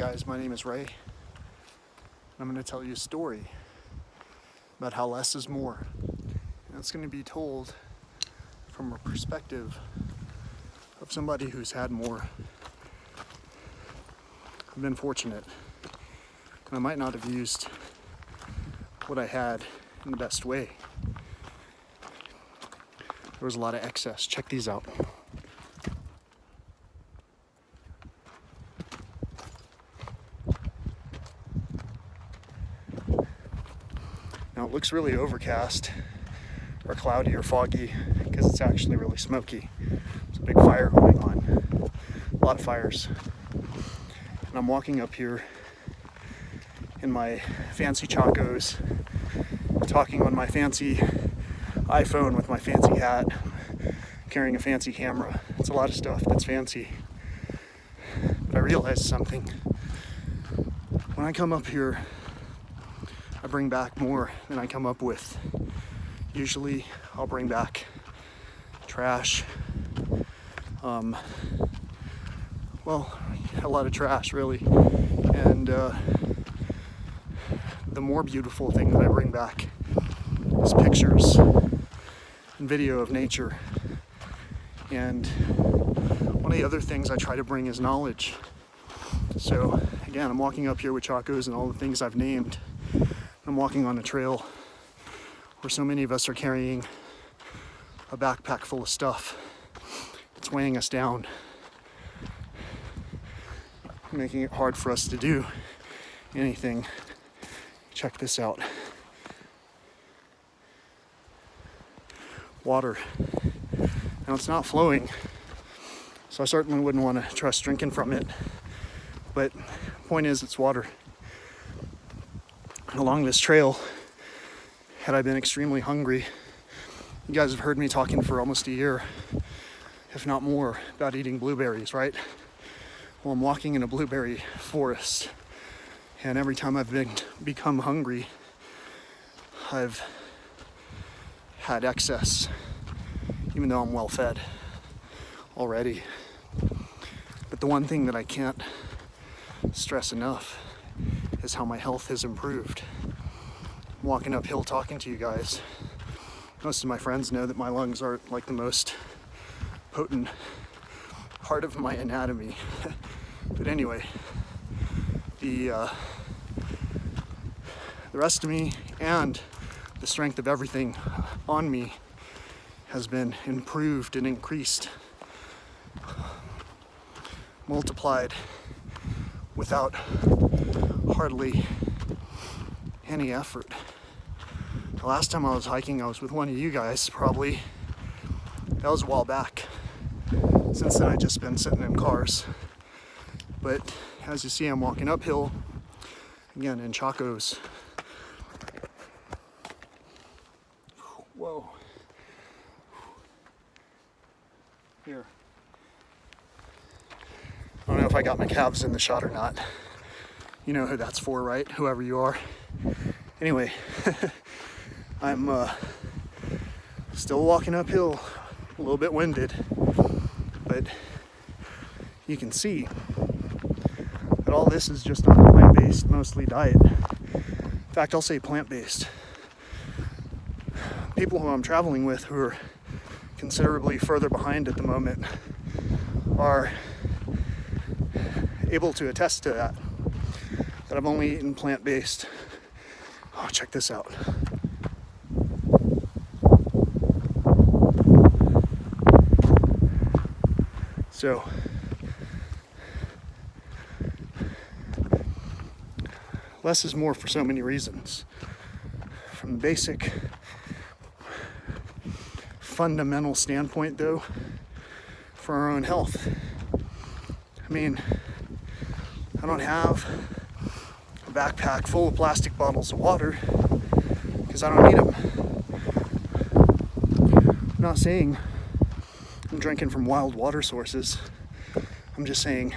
guys, my name is Ray. I'm going to tell you a story about how less is more. And it's going to be told from a perspective of somebody who's had more. I've been fortunate, and I might not have used what I had in the best way. There was a lot of excess. Check these out. Now it looks really overcast or cloudy or foggy because it's actually really smoky. There's a big fire going on, a lot of fires. And I'm walking up here in my fancy chacos, talking on my fancy iPhone with my fancy hat, carrying a fancy camera. It's a lot of stuff that's fancy. But I realized something. When I come up here, I bring back more than I come up with. Usually I'll bring back trash. Well, a lot of trash really. And the more beautiful thing that I bring back is pictures and video of nature. And one of the other things I try to bring is knowledge. So again, I'm walking up here with chacos and all the things I've named. I'm walking on a trail where so many of us are carrying a backpack full of stuff. It's weighing us down, making it hard for us to do anything. Check this out. Water. Now it's not flowing, so I certainly wouldn't want to trust drinking from it. But the point is, it's water. And along this trail, had I been extremely hungry, you guys have heard me talking for almost a year, if not more, about eating blueberries, right? Well, I'm walking in a blueberry forest, and every time I've become hungry, I've had excess, even though I'm well fed already. But the one thing that I can't stress enough is how my health has improved. I'm walking uphill talking to you guys. Most of my friends know that my lungs are like the most potent part of my anatomy. But anyway, the rest of me and the strength of everything on me has been improved and increased, multiplied without hardly any effort. The last time I was hiking, I was with one of you guys, probably. That was a while back. Since then, I've just been sitting in cars. But as you see, I'm walking uphill, again, in chacos. Whoa. Here. I don't know if I got my calves in the shot or not. You know who that's for, right? Whoever you are. Anyway, I'm still walking uphill, a little bit winded, but you can see that all this is just on a plant-based, mostly diet. In fact, I'll say plant-based. People who I'm traveling with who are considerably further behind at the moment are able to attest to that I've only eaten plant-based. Oh, check this out. So, less is more for so many reasons. From the basic, fundamental standpoint, though, for our own health. I mean, I don't have a backpack full of plastic bottles of water because I don't need them. I'm not saying I'm drinking from wild water sources. I'm just saying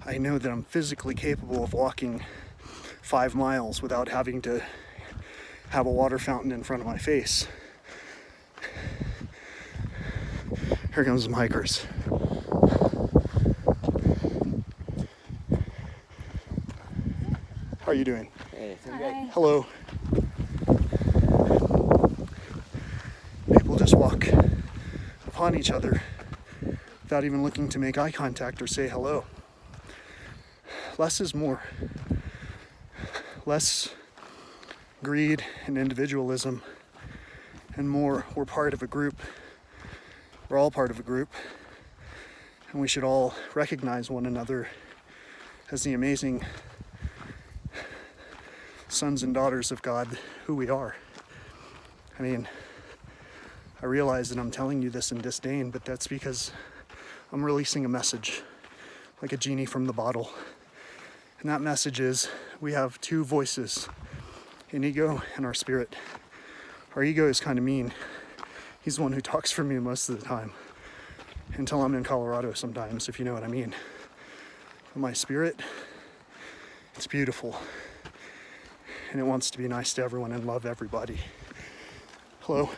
I know that I'm physically capable of walking 5 miles without having to have a water fountain in front of my face. Here comes some hikers. How are you doing? Hey, Hi. Hello. People just walk upon each other without even looking to make eye contact or say hello. Less is more. Less greed and individualism, and more, we're part of a group. We're all part of a group, and we should all recognize one another as the amazing sons and daughters of God who we are. I mean, I realize that I'm telling you this in disdain, but that's because I'm releasing a message, like a genie from the bottle. And that message is, we have two voices, an ego and our spirit. Our ego is kind of mean. He's the one who talks for me most of the time, until I'm in Colorado sometimes, if you know what I mean. But my spirit, it's beautiful. And it wants to be nice to everyone and love everybody. Hello.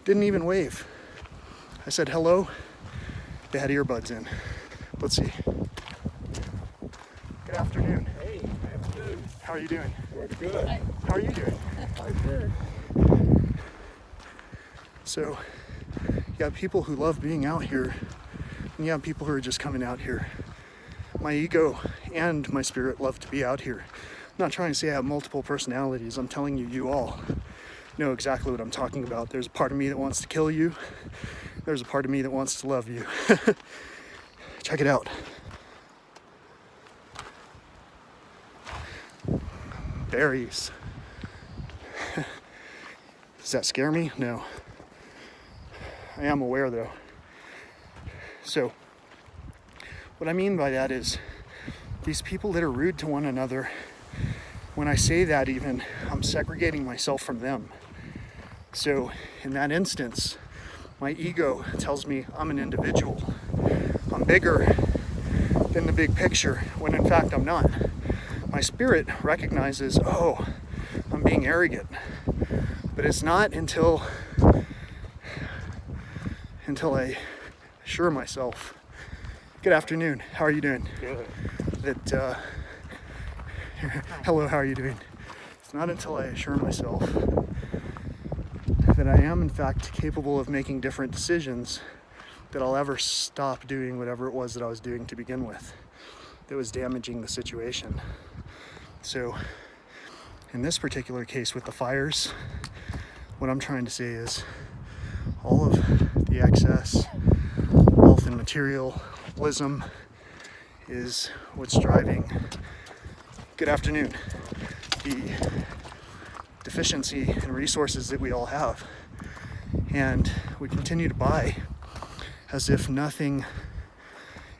Didn't even wave. I said hello. They had earbuds in. Let's see. Good afternoon. Hey, afternoon. How are you doing? We're good. How are you doing? I'm good. So, you got people who love being out here, and you have people who are just coming out here. My ego and my spirit love to be out here. I'm not trying to say I have multiple personalities. I'm telling you, you all know exactly what I'm talking about. There's a part of me that wants to kill you. There's a part of me that wants to love you. Check it out. Berries. Does that scare me? No. I am aware though. So, what I mean by that is, these people that are rude to one another, when I say that even, I'm segregating myself from them. So, in that instance, my ego tells me I'm an individual. I'm bigger than the big picture, when in fact I'm not. My spirit recognizes, oh, I'm being arrogant. But it's not until I assure myself. Good afternoon. How are you doing? Good. That hello, how are you doing? It's not until I assure myself that I am in fact capable of making different decisions that I'll ever stop doing whatever it was that I was doing to begin with that was damaging the situation. So in this particular case with the fires, what I'm trying to say is all of the excess wealth and materialism is what's driving, good afternoon, the deficiency in resources that we all have. And we continue to buy as if nothing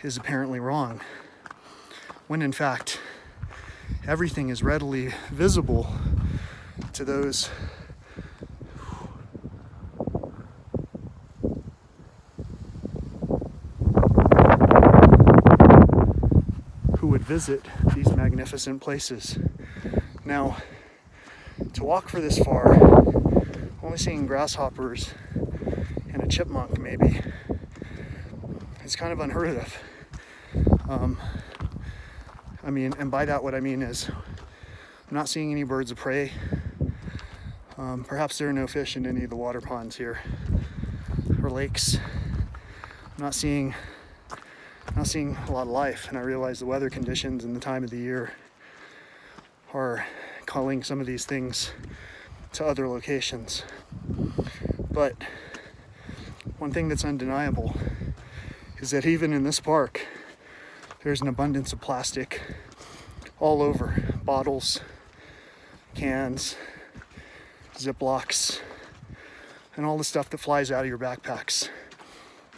is apparently wrong, when in fact everything is readily visible to those who would visit these magnificent places. Now, to walk for this far, only seeing grasshoppers and a chipmunk maybe, it's kind of unheard of. I mean, and by that what I mean is, I'm not seeing any birds of prey. Perhaps there are no fish in any of the water ponds here or lakes. I'm not seeing a lot of life, and I realize the weather conditions and the time of the year are calling some of these things to other locations. But one thing that's undeniable is that even in this park, there's an abundance of plastic all over. Bottles, cans, Ziplocs, and all the stuff that flies out of your backpacks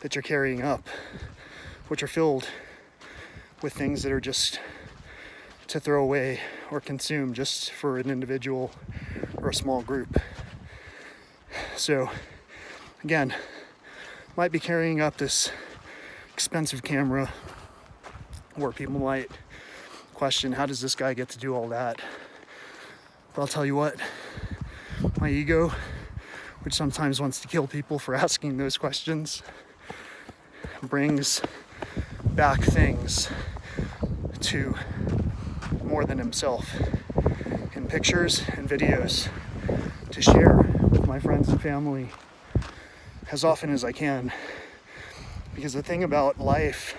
that you're carrying up, which are filled with things that are just to throw away or consume just for an individual or a small group. So, again, might be carrying up this expensive camera, where people might question, how does this guy get to do all that? But I'll tell you what, my ego, which sometimes wants to kill people for asking those questions, brings back things to more than himself in pictures and videos to share with my friends and family as often as I can. Because the thing about life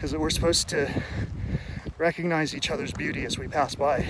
is that we're supposed to recognize each other's beauty as we pass by.